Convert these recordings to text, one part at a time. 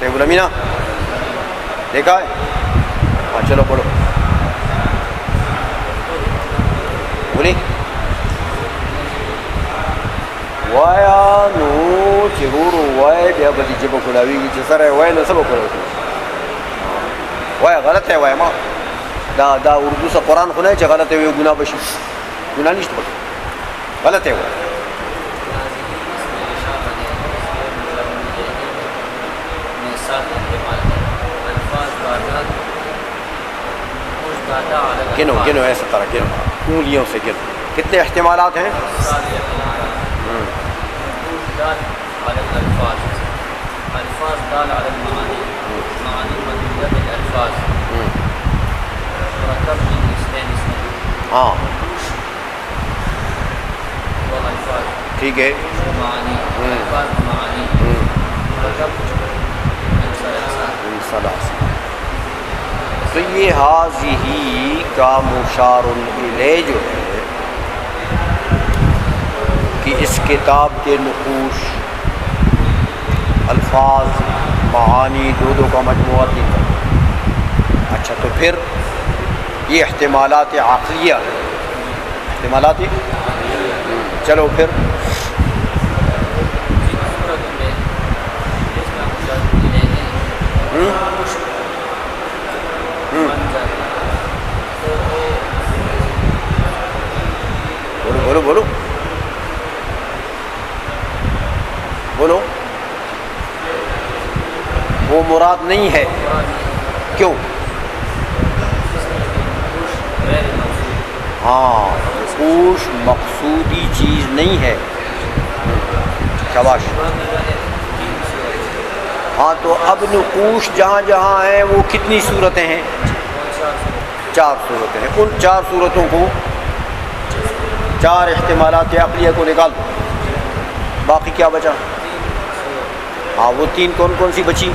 طیب الامینہ دیکھا ہے؟ ہاں چلو پڑھو بولی وایا نو چرورو وای بیا بدی جب کلاوی کی چسر ہے وای نو سب کلاوی وای غلط ہے وای ما دا اردو سے قرآن خونه چې غلط ہے گناہ بشي گناہ نشته پکې غلط ہے وای گنو ایسا طرح گنو انگلیوں سے گنو کتنے احتمالات ہیں الفاظ دال على المعاني معاني مدلولة بالألفاظ مركب من اثنين ہاں والألفاظ ٹھیک ہے معاني الفاظ معاني مركب من ثلاثة تو یہ حاضی کا مشار الیہ جو ہے کہ اس کتاب کے نقوش الفاظ معانی دو کا مجموعہ تین کا اچھا تو پھر یہ احتمالات عقلیہ احتمالات چلو پھر بولو بولو بولو وہ مراد نہیں ہے کیوں ہاں نقوش مقصودی چیز نہیں ہے شاباش ہاں تو اب نقوش جہاں جہاں ہیں وہ کتنی صورتیں ہیں 4 صورتیں ہیں ان 4 صورتوں کو 4 احتمالات عقلیہ کو نکال دو باقی کیا بچا ہاں وہ 3 کون کون سی بچی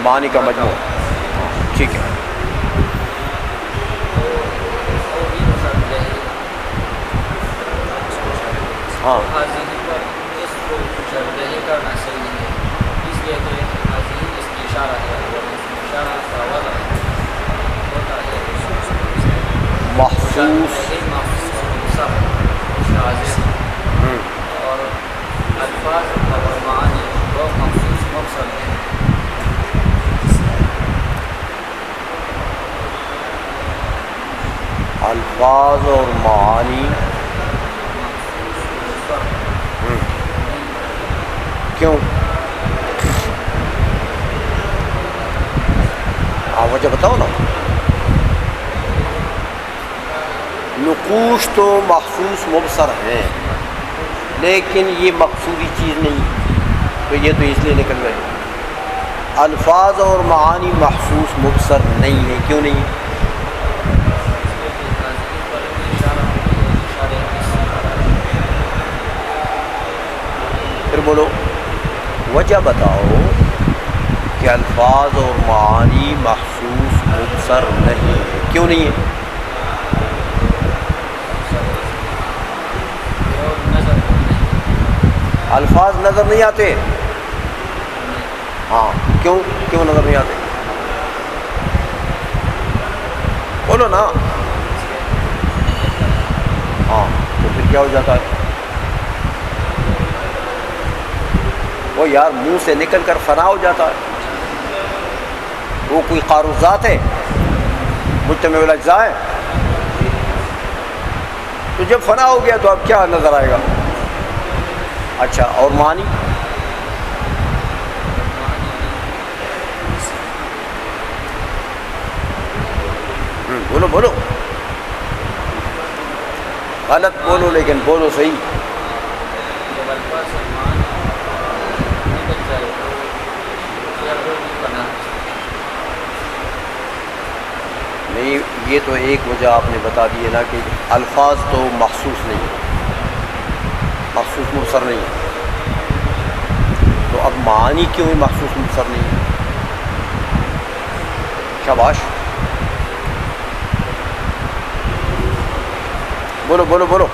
معنی کا مجموعہ ٹھیک ہے ہاں محسوس اور الفاظ اور معانی وہ مخصوص مبصر ہیں الفاظ اور معانی کیوں آپ وجہ بتاؤ نا نقوش تو محسوس مبصر ہیں لیکن یہ مقصودی چیز نہیں تو یہ تو اس لیے نکل گئے الفاظ اور معانی محسوس مبصر نہیں ہے کیوں نہیں پھر بولو وجہ بتاؤ کہ الفاظ اور معانی محسوس مبصر نہیں ہے کیوں نہیں ہے الفاظ نظر نہیں آتے ہاں کیوں نظر نہیں آتے بولو نا ہاں تو پھر کیا ہو جاتا ہے وہ یار منہ سے نکل کر فنا ہو جاتا ہے وہ کوئی قاروذات ہے مجتمع الاجزاء ہے تو جب فنا ہو گیا تو اب کیا نظر آئے گا اچھا اور معنی بولو بولو غلط بولو لیکن بولو صحیح نہیں یہ تو ایک وجہ آپ نے بتا دی ہے نا کہ الفاظ تو مخصوص نہیں مخصوص مبصر نہیں تو اب معنی کیوں مخصوص مبصر نہیں شاباش بولو بولو بولو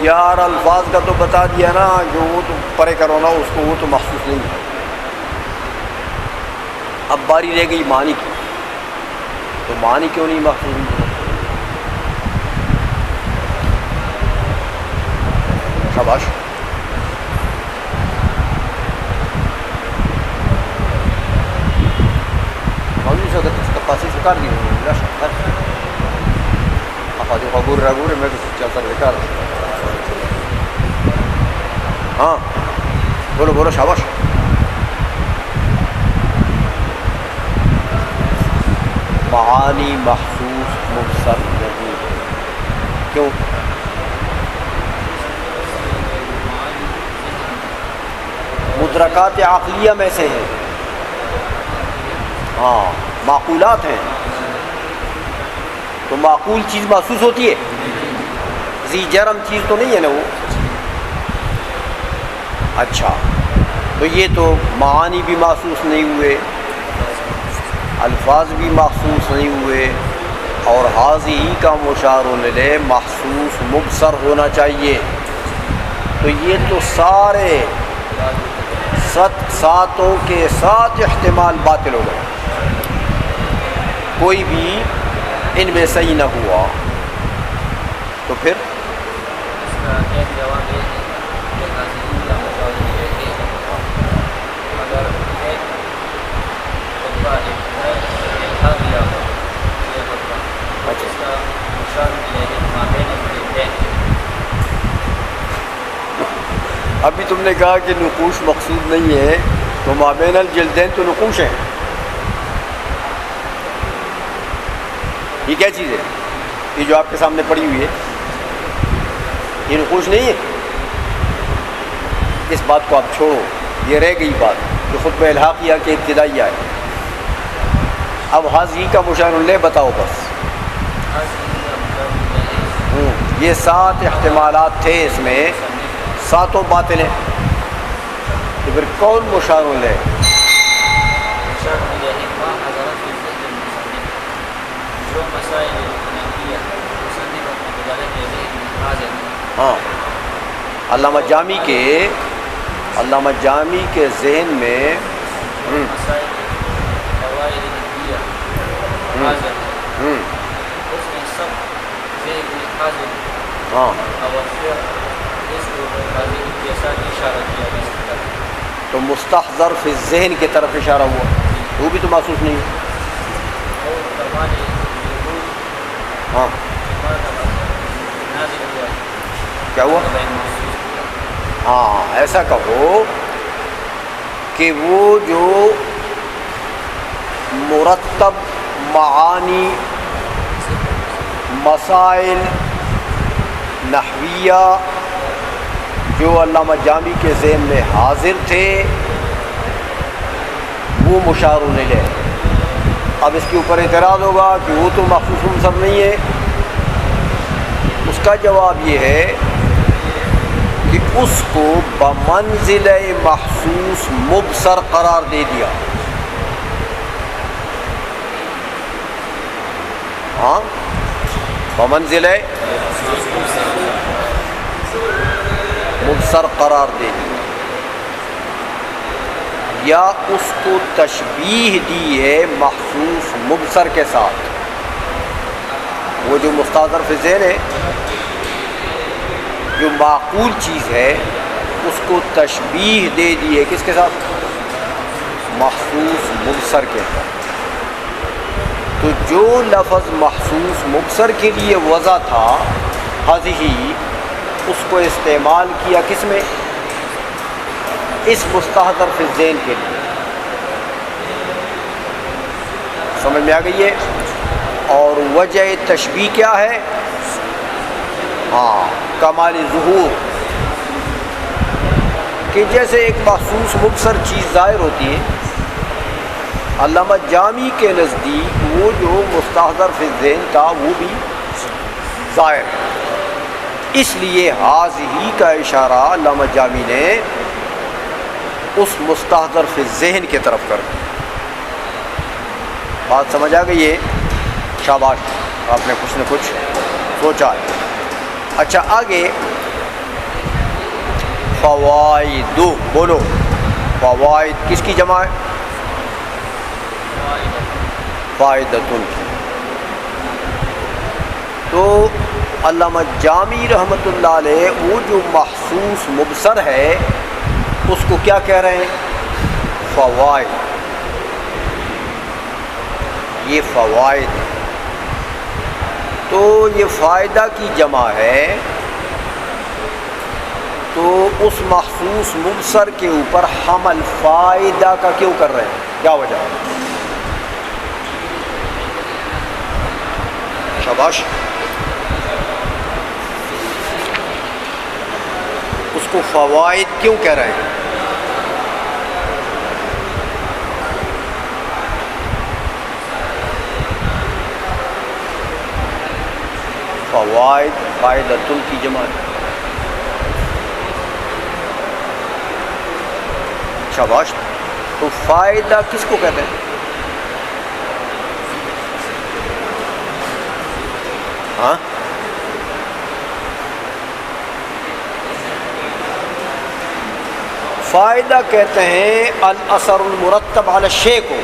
یار الفاظ کا تو بتا دیا نا جو وہ تو پرے کرو نا اس کو، وہ تو محسوس نہیں ہے. اب باری رہ گئی معنی کی، تو معنی کیوں نہیں محسوس ہوئی؟ شاباش. مولوی صاحب تفاصیل کار دی لا شک افادی قبول راغور میں چل کر ذکر. ہاں بولو بولو شاباش. معانی محسوس مبصر نہیں. کیوں؟ مدرکات عقلیہ میں سے ہیں. ہاں معقولات ہیں، تو معقول چیز محسوس ہوتی ہے، ذی جرم چیز تو نہیں ہے نا وہ. اچھا تو یہ تو معانی بھی محسوس نہیں ہوئے، الفاظ بھی محسوس نہیں ہوئے، اور حاضی کا مشار الیہ محسوس مبصر ہونا چاہیے. تو یہ تو سارے ساتوں کے ساتھ احتمال باطل ہو گئے، کوئی بھی ان میں صحیح نہ ہوا. تو پھر اس کا ایک جواب یہ ہے کہ حاضرین کا مشاور یہ ہے کہ اگر ایک خطبہ لکھا گیا ہو یہ خطبہ، جس کا مشاور یہ ہے مابین الجلدین. ابھی تم نے کہا کہ نقوش مقصود نہیں ہے، تو مابین الجلدین تو نقوش ہیں. یہ کیا چیز ہے؟ یہ جو آپ کے سامنے پڑی ہوئی ہے یہ نقوش نہیں ہے. اس بات کو آپ چھوڑو، یہ رہ گئی بات جو خطبہ الحاقیہ کے ابتدائیہ ہے. اب حاضی کا مشار الیہ بتاؤ بس. یہ 7 احتمالات تھے، اس میں 7 باطل ہیں. تو پھر کون مشار الیہ؟ ہاں علامہ جامی کے ذہن میں ہاں تو مستحضر فی الذہن کی طرف اشارہ ہوا، وہ بھی تو محسوس نہیں ہے. ہاں کیا ہوا؟ ہاں ایسا کہو کہ وہ جو مرتب معانی، مسائل نحویہ جو علامہ جامی کے ذہن میں حاضر تھے وہ مشار الیہ. اب اس کے اوپر اعتراض ہوگا کہ وہ تو مخصوص مبصر نہیں ہے. اس کا جواب یہ ہے کہ اس کو بمنزلہ محسوس مبصر قرار دے دیا. ہاں بمنزلہ مبصر قرار دے دیا، یا اس کو تشبیہ دی ہے محسوس مبصر کے ساتھ. وہ جو مستحضر فی الذہن ہے، جو معقول چیز ہے، اس کو تشبیہ دے دی ہے کس کے ساتھ؟ محسوس مبصر کے ساتھ. تو جو لفظ محسوس مبصر کے لیے وضع تھا حاضی، اس کو استعمال کیا کس میں؟ اس مستحضر فی الذہن کے لیے. سمجھ میں آ گئی ہے؟ اور وجہ تشبیہ کیا ہے؟ ہاں کمال ظہور، کہ جیسے ایک محسوس مبصر چیز ظاہر ہوتی ہے، علامہ جامی کے نزدیک وہ جو مستحضر فی الذہن تھا وہ بھی ظاہر ہے. اس لیے حاضی کا اشارہ علامہ جامی نے اس مستحضر فی الذہن کی طرف کر دیا. بات سمجھ آ گئی ہے؟ شاباش، آپ نے کچھ نہ کچھ سوچا ہے. اچھا آگے فوائد بولو، فوائد کس کی جمع ہے؟ فائدتن کی۔ تو علامہ جامی رحمۃ اللہ علیہ وہ جو محسوس مبصر ہے اس کو کیا کہہ رہے ہیں؟ فوائد۔ یہ فوائد، تو یہ فائدہ کی جمع ہے، تو اس محسوس مبصر کے اوپر حمل فائدہ کا کیوں کر رہے ہیں؟ کیا وجہ ہے؟ شاباش۔ اس کو فوائد کیوں کہہ رہے ہیں؟ فوائد فائدۃ کی جمع ہے۔ شاباش۔ تو فائدہ کس کو کہتے ہیں؟ ہاں، فائدہ کہتے ہیں الاثر المرتب علی الشیء کو۔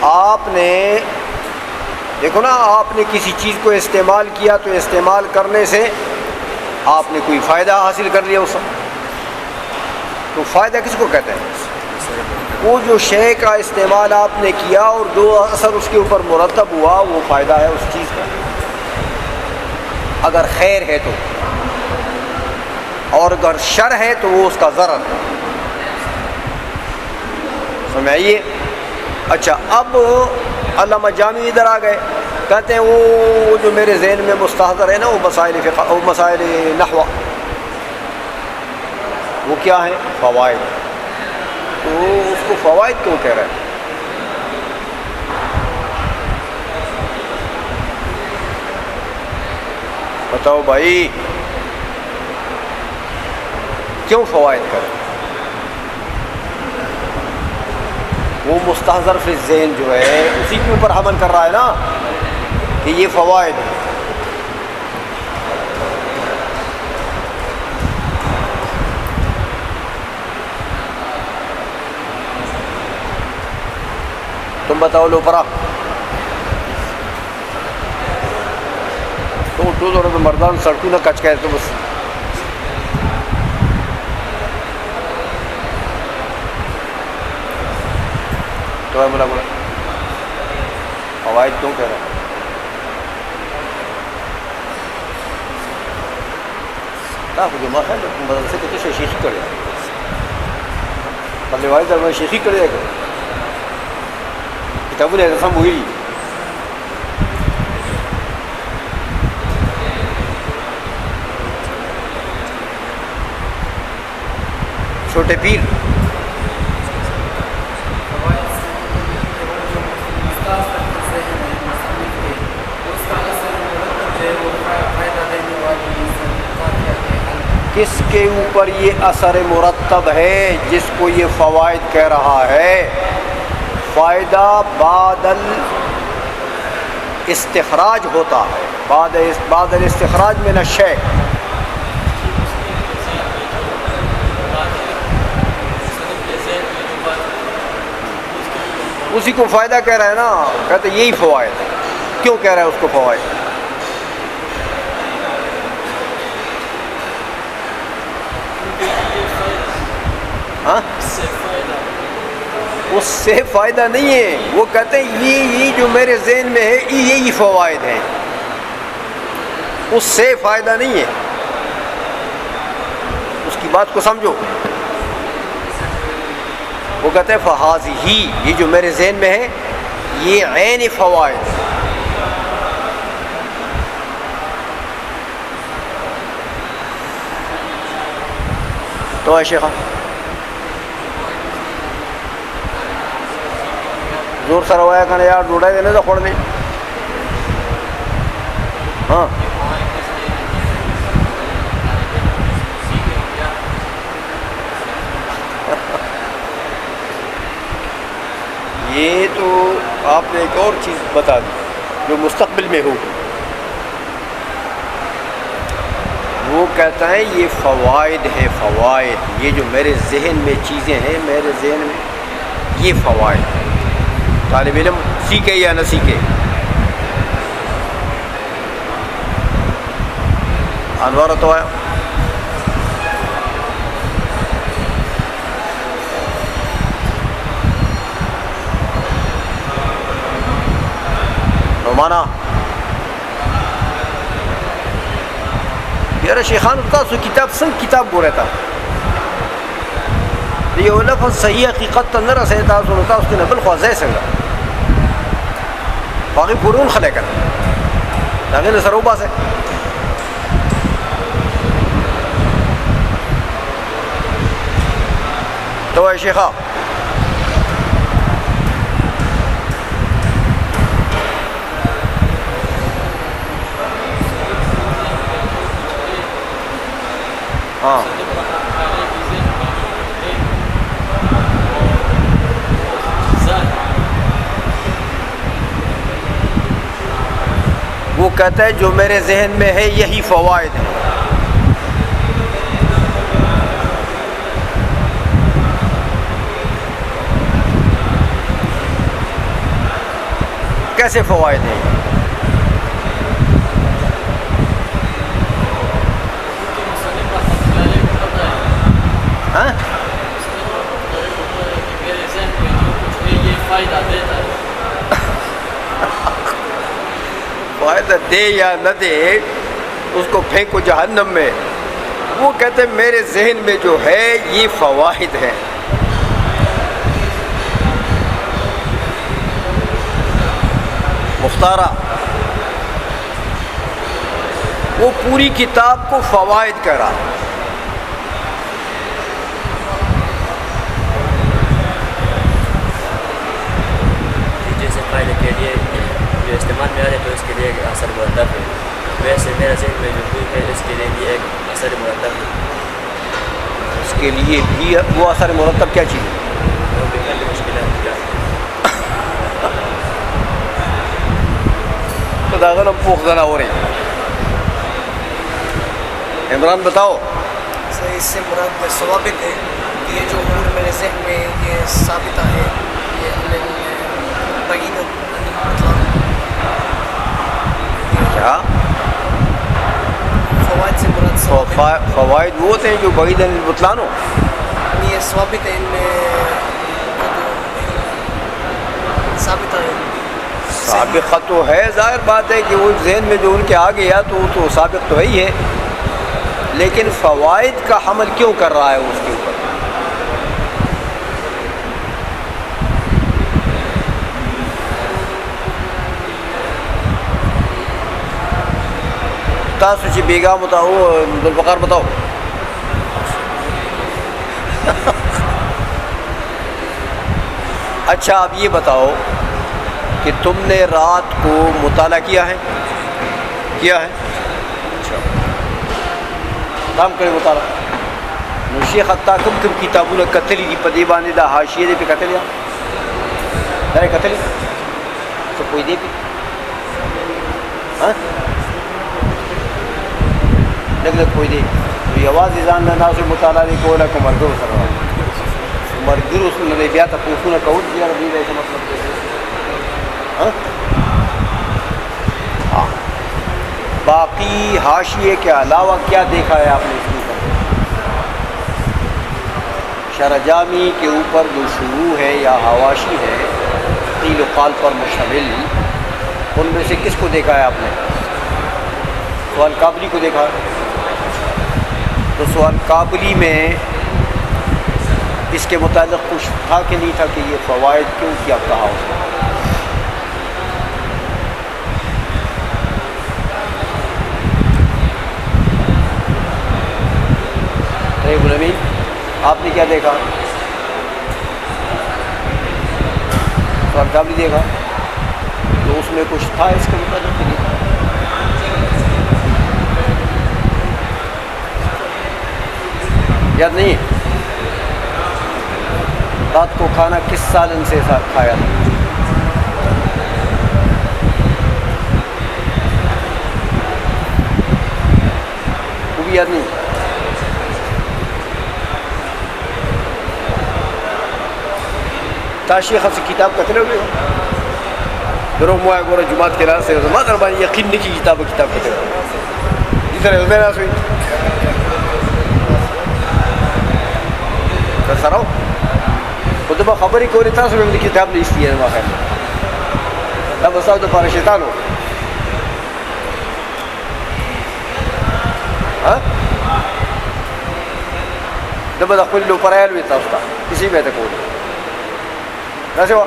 آپ نے دیکھو نا، آپ نے کسی چیز کو استعمال کیا تو استعمال کرنے سے آپ نے کوئی فائدہ حاصل کر لیا اس سے، تو فائدہ کس کو کہتے ہیں؟ وہ جو شے کا استعمال آپ نے کیا اور جو اثر اس کے اوپر مرتب ہوا وہ فائدہ ہے اس چیز کا، اگر خیر ہے تو، اور اگر شر ہے تو وہ اس کا ضرر ہے۔ سمجھائیے۔ اچھا، اب علامہ جامی ادھر آ گئے، کہتے ہیں وہ جو میرے ذہن میں مستحضر ہے نا، وہ مسائل فقہ، وہ مسائل نحو، وہ کیا ہیں؟ فوائد۔ تو اس کو فوائد کیوں کہہ رہے ہیں؟ بتاؤ بھائی، کیوں فوائد کہہ رہے ہیں؟ وہ مستحضر فی الذہن جو ہے اسی کے اوپر حمل کر رہا ہے نا کہ یہ فوائد ہے۔ تم بتاؤ لو پرا تو اٹھو تو مردان سڑکوں نہ کچ کہتے بس۔ تو ہے بولا فوائد کیوں کہہ رہا ہے؟ مجھے ماں ہے مدرسے کے تو شیخی کر جائے پہلے واحد میں شیخی کر جائے گا کتاب الحسم ہوئی۔ چھوٹے پیر کس کے اوپر یہ اثر مرتب ہے جس کو یہ فوائد کہہ رہا ہے؟ فائدہ بعد الاستخراج ہوتا ہے، بعد الاستخراج من الشیء۔ اسی کو فائدہ کہہ رہا ہے نا، کہتے یہی فوائد ہے۔ کیوں کہہ رہا ہے اس کو فوائد؟ ہاں، اس سے فائدہ نہیں ہے، وہ کہتے ہیں یہ جو میرے ذہن میں ہے یہی فوائد ہیں، اس سے فائدہ نہیں ہے۔ اس کی بات کو سمجھو۔ وہ کہتے ہیں فہذہ، یہ جو میرے ذہن میں ہے یہ عین فوائد ہے۔ تو ہے شیخہ زور سر ہوا کہنا یار ڈوڑا دینے تو کھوڑ دیں۔ ہاں یہ تو آپ نے ایک اور چیز بتا دی جو مستقبل میں ہوگی، وہ کہتا ہے یہ فوائد ہیں، فوائد، یہ جو میرے ذہن میں چیزیں ہیں، میرے ذہن میں یہ فوائد ہیں۔ طالب علم سیکھے یا نہ سیکھے، انوار تو آیا نعمانہ یار شیخان تاسو کتاب څنګه کتاب ګورئ تا یو لفظ صحیح حقیقت ته نه رسېږي تاسو نو تاسو نه بل خو ځای څنګه باقي پرون خلک دا غل سره وباسه تو يا شيخا وہ کہتا ہے جو میرے ذہن میں ہے یہی فوائد ہیں۔ کیسے فوائد ہیں؟ ہاں فائدہ دے یا نہ دے اس کو پھینکو جہنم میں، وہ کہتے ہیں میرے ذہن میں جو ہے یہ فوائد ہیں۔ مختارہ وہ پوری کتاب کو فوائد کہہ رہا، جیسے فائدے کے لیے جو استعمال میں آ رہے تو اس کے لیے ایک اثر مرتب ہے، ویسے میرا ذہن میں جو کوئی ہے اس کے لیے بھی ایک اثر مرتب ہے۔ اس کے لیے بھی وہ اثر مرتب کیا چیز ہے؟ وہ بھی کل مشکلات کیا خداغن اب پوخزنہ ہو رہے ہیں۔ عمران بتاؤ۔ سر اس سے مراد ثوابت ہے کہ یہ جو امور میرے ذہن میں یہ ثابت ہے، یہ بعید مطلب کیا فوائد سے مراد ثوابت فوائد وہ ہوتے ہیں جو بعید البطلان ہو، یہ ثوابت ہے، ان میں ثابت ہے۔ سابقہ تو ہے، ظاہر بات ہے کہ وہ ذہن میں جو ان کے آ گیا تو سابق تو ہے ہی ہے، لیکن فوائد کا حمل کیوں کر رہا ہے اس کے اوپر؟ تاسو چې بیگا بتاؤ، ذوالفقار بتاؤ۔ اچھا اب یہ بتاؤ کہ تم نے رات کو مطالعہ کیا ہے؟ اچھا کام کرے مطالعہ نو شیخ حتی کم کتابوں نے قتلی دی پدی باندې دا حاشیه دې په قتلیا دا قتلی څه کوئی دی ها لګ کوئی دی یوازې ځان نه ناسو مطالعه دی کوله کومرګو سره مرګرو سره بیا ته پوښتنه کوو چې یار دې څه مطلب دی ہاں باقی حاشیے کے علاوہ کیا دیکھا ہے آپ نے اس کے اوپر؟ شرح جامی کے اوپر جو شروع ہے یا حواشی ہے قیل و قال پر مشتمل، ان میں سے کس کو دیکھا ہے آپ نے؟ سوال قابلی کو دیکھا؟ تو سوال قابلی میں اس کے متعلق کچھ تھا کہ نہیں تھا کہ یہ فوائد کیوں کیا کہا اس نے؟ آپ نے کیا دیکھا؟ سوال قابلی دیکھا تو اس میں کچھ تھا اس کے متعلق کہ نہیں؟ یاد نہیں؟ رات کو کھانا کس سالن سے کھایا تھا؟ وہ بھی یاد نہیں. تا شیخ سے کتاب کتنے ہوئے ہو درو موائے گورا جماعت کے راستے ہو مادر بانی یقین نہیں کی کتاب کتنے ہوئے اس طرح ہوتے راس ہوئی تو سراؤ خود با خبری کوئی تاس میں مجھے کتاب نہیں استی ہے واقعی تب بساو تو پارا شیطان ہو تب دا خپل لو پرایل وی تاسو ته کسی به ته کولی راځه وا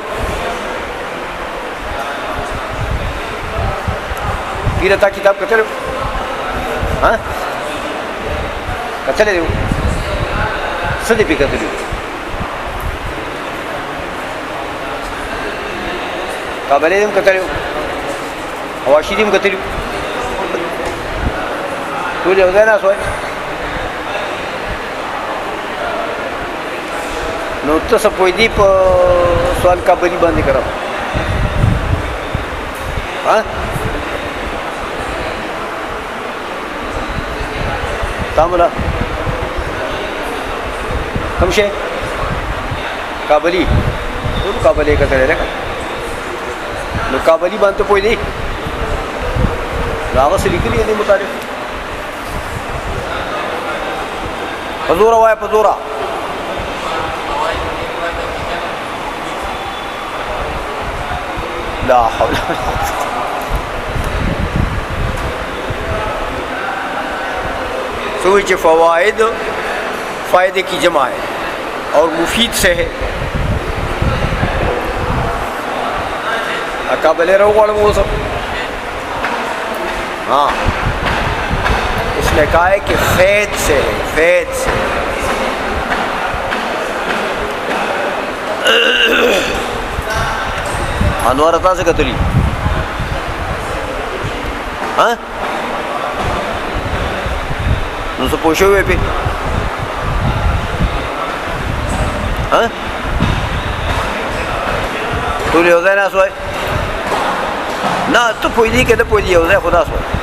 ګیره تا کتاب کتل ها کتل دیو سدی په کتل کابلې دم کتل اواشي دم کتل ټول یو ځای نه سوای نو ته څه پوه دی په سوال کابلي باندې کړم ها تاملا کوم شي کابلي ټول کابلې کتل لري نو کابلي باندې پوه دی هغه څه لیکلي دي مطالب حضور وای حضور لا حول ولا قوة سوچ فوائد فائدے کی جمع ہے اور مفید سے ہے قابل رہو والوں وہ سب ہاں اس نے کہا ہے کہ فید سے ہے فید سے انوار عطا سے قتلی ہاں نو سے پوچھے ہوئے پہ ہاں تو لے ہوتا ہے نا سوائے نا تو پوچھ دی کہتے پوچھ دیا ہوتا ہے خدا سوائے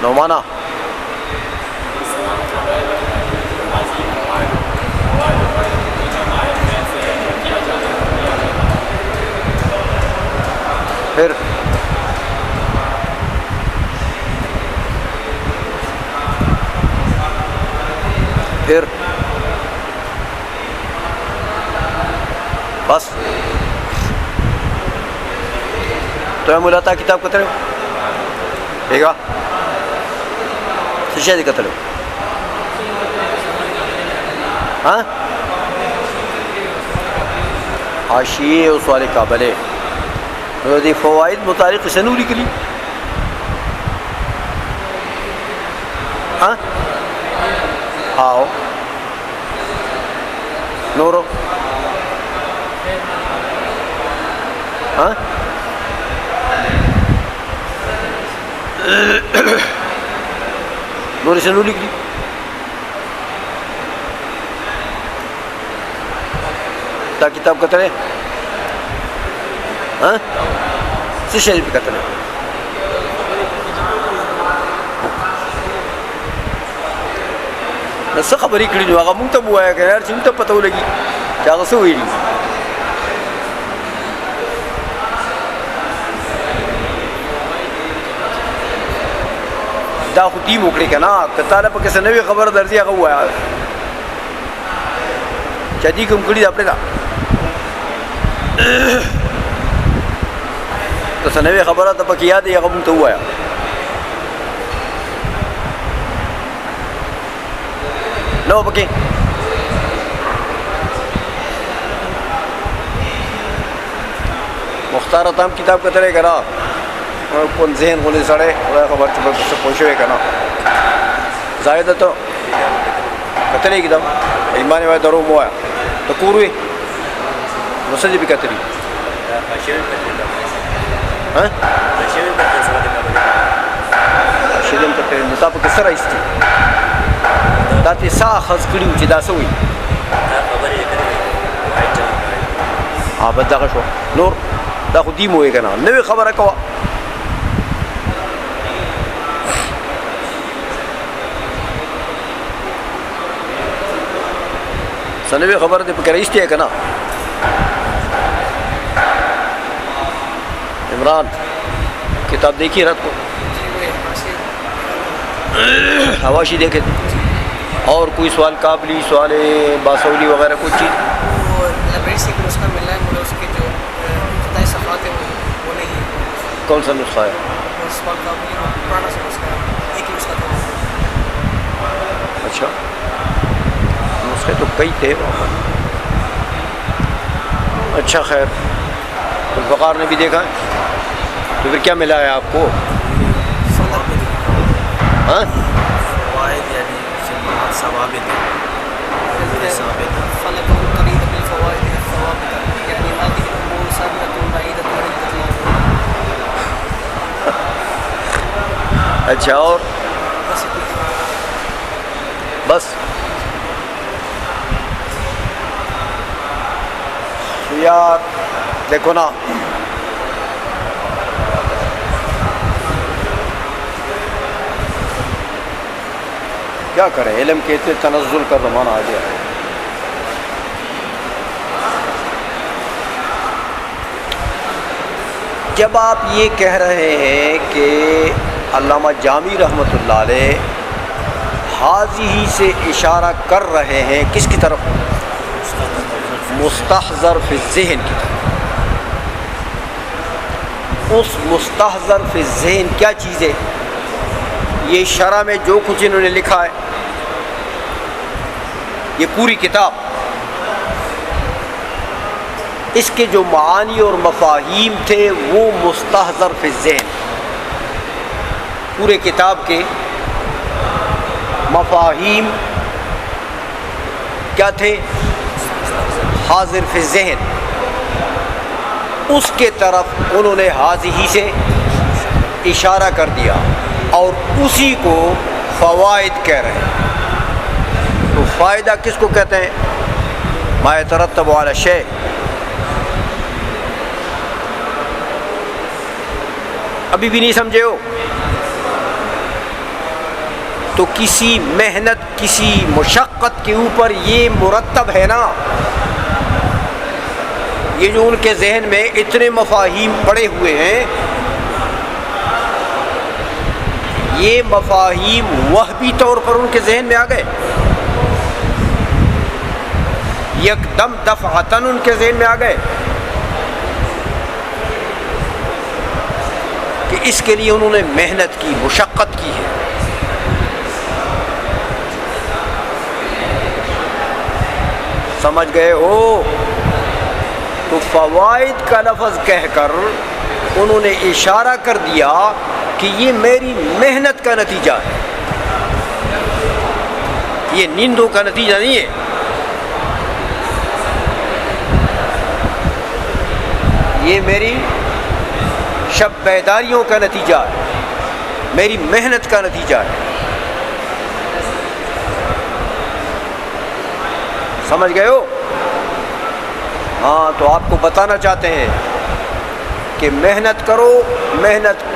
نو مانا پھر بس تو ہے ملاتا کتاب کتنے ہو ٹھیک ہے شاید قتل ہو ہاں حاشیے اس والے قابل ہے دی فوائد متعلق سے نو لکھ لی ہاں آؤ نورو ہاں نور سے نو لکھ لی تا کتاب قتل ہے ہاں څه شی په کتل نو څه خبرې کړي نو هغه مونږ ته ووایه که یار چې مونږ ته پته ولګي چې هغه څه ویلي دا خو ټیم وکړې که نه که تاله پکې څه نوې خبره درځي هغه ووایه چې دې کوم کړي دا پرېږده تو سنوی خبرہ تو پکی یاد ہے یا غمون تو ہوا ہے نو پکی مختار تام کتاب کترے کنا کون ذہن ہونے سڑے خبر چپر سے پوچھے ہوئے کنا زائدہ تو کترے کتاب ایمانی وائی درو موا ہے تو کوروی مسجد بھی کتری ہاں شیدم کتری نتا پا کسر آئیستی داتی سا خز کریو چی دا سوئی آباد دا غشو نور دا خو دی موئے کنا نوی خبر کوا سنوی خبر دے پکر اسٹی ہے کنا عمران کتاب دیکھی رات کو حواشی دیکھے اور کوئی سوال قابلی سوال باسولی وغیرہ کوئی چیز وہ لائبریری سے ایک نسخہ ملا ہے مجھے اس کے جو ابتدائی صفحات ہیں وہ نہیں ہے کون سا نسخہ ہے وہ سوال قابلی پرانا سا نسخہ ہے ایک ہی نسخہ تھا اچھا نسخے تو کئی تھے اچھا خیر الفقار نے بھی دیکھا ہے تو پھر کیا ملا ہے آپ کو ہاں فوائد یعنی ثوابت فلك طريق بالفوائد الثوابت يعني هذه الامور ثابته بعيده عن الاطلاق اچھا اور بس یار دیکھو نا کیا کریں علم کے اتنے تنزل کا زمانہ آ گیا ہے جب آپ یہ کہہ رہے ہیں کہ علامہ جامی رحمۃ اللہ علیہ حاضی سے اشارہ کر رہے ہیں کس کی طرف مستحضر فی الذہن کی طرف اس مستحضر فی الذہن کیا چیز ہے یہ شرح میں جو کچھ انہوں نے لکھا ہے یہ پوری کتاب اس کے جو معانی اور مفاہیم تھے وہ مستحضر فی الذہن پورے کتاب کے مفاہیم کیا تھے حاضر فی الذہن اس کے طرف انہوں نے حاضی ہی سے اشارہ کر دیا اور اسی کو فوائد کہہ رہے ہیں تو فائدہ کس کو کہتے ہیں ما یترتب علی شیء ابھی بھی نہیں سمجھے ہو تو کسی محنت کسی مشقت کے اوپر یہ مرتب ہے نا یہ جو ان کے ذہن میں اتنے مفاہیم پڑے ہوئے ہیں یہ مفاہیم وہبی طور پر ان کے ذہن میں آ گئے یکدم دفعتاً ان کے ذہن میں آ گئے کہ اس کے لیے انہوں نے محنت کی مشقت کی ہے سمجھ گئے ہو تو فوائد کا لفظ کہہ کر انہوں نے اشارہ کر دیا کہ یہ میری محنت کا نتیجہ ہے یہ نیندوں کا نتیجہ نہیں ہے یہ میری شب بیداریوں کا نتیجہ ہے میری محنت کا نتیجہ ہے سمجھ گئے ہو ہاں تو آپ کو بتانا چاہتے ہیں کہ محنت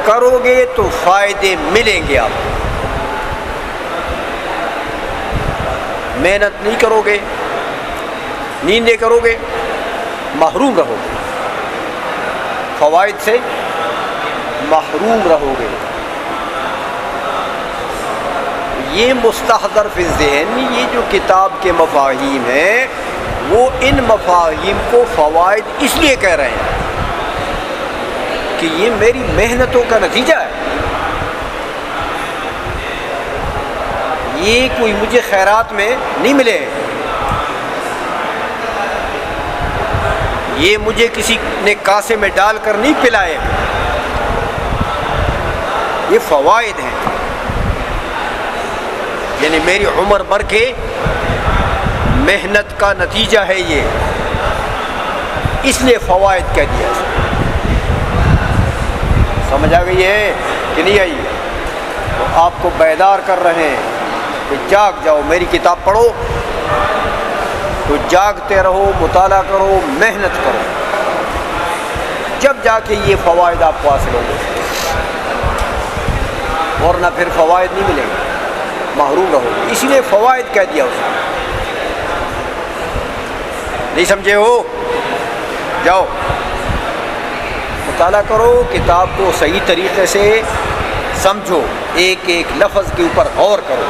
کرو گے تو فائدے ملیں گے آپ کو محنت نہیں کرو گے نیندیں کرو گے محروم رہو گے فوائد سے محروم رہو گے یہ مستحضر فی الذہن یہ جو کتاب کے مفاہیم ہیں وہ ان مفاہیم کو فوائد اس لیے کہہ رہے ہیں کہ یہ میری محنتوں کا نتیجہ ہے یہ کوئی مجھے خیرات میں نہیں ملے یہ مجھے کسی نے کاسے میں ڈال کر نہیں پلائے یہ فوائد ہیں یعنی میری عمر بھر کے محنت کا نتیجہ ہے یہ اس لیے فوائد کہہ دیا سمجھ آ گئی ہے کہ نہیں آئی تو آپ کو بیدار کر رہے ہیں کہ جاگ جاؤ میری کتاب پڑھو تو جاگتے رہو مطالعہ کرو محنت کرو جب جا کے یہ فوائد آپ کو حاصل ہوں گے، ورنہ پھر فوائد نہیں ملیں گے، محروم رہو گے۔ اسی لیے فوائد کہہ دیا اس نے، نہیں سمجھے ہو؟ جاؤ مطالعہ کرو کتاب کو، صحیح طریقے سے سمجھو، ایک ایک لفظ کے اوپر غور کرو۔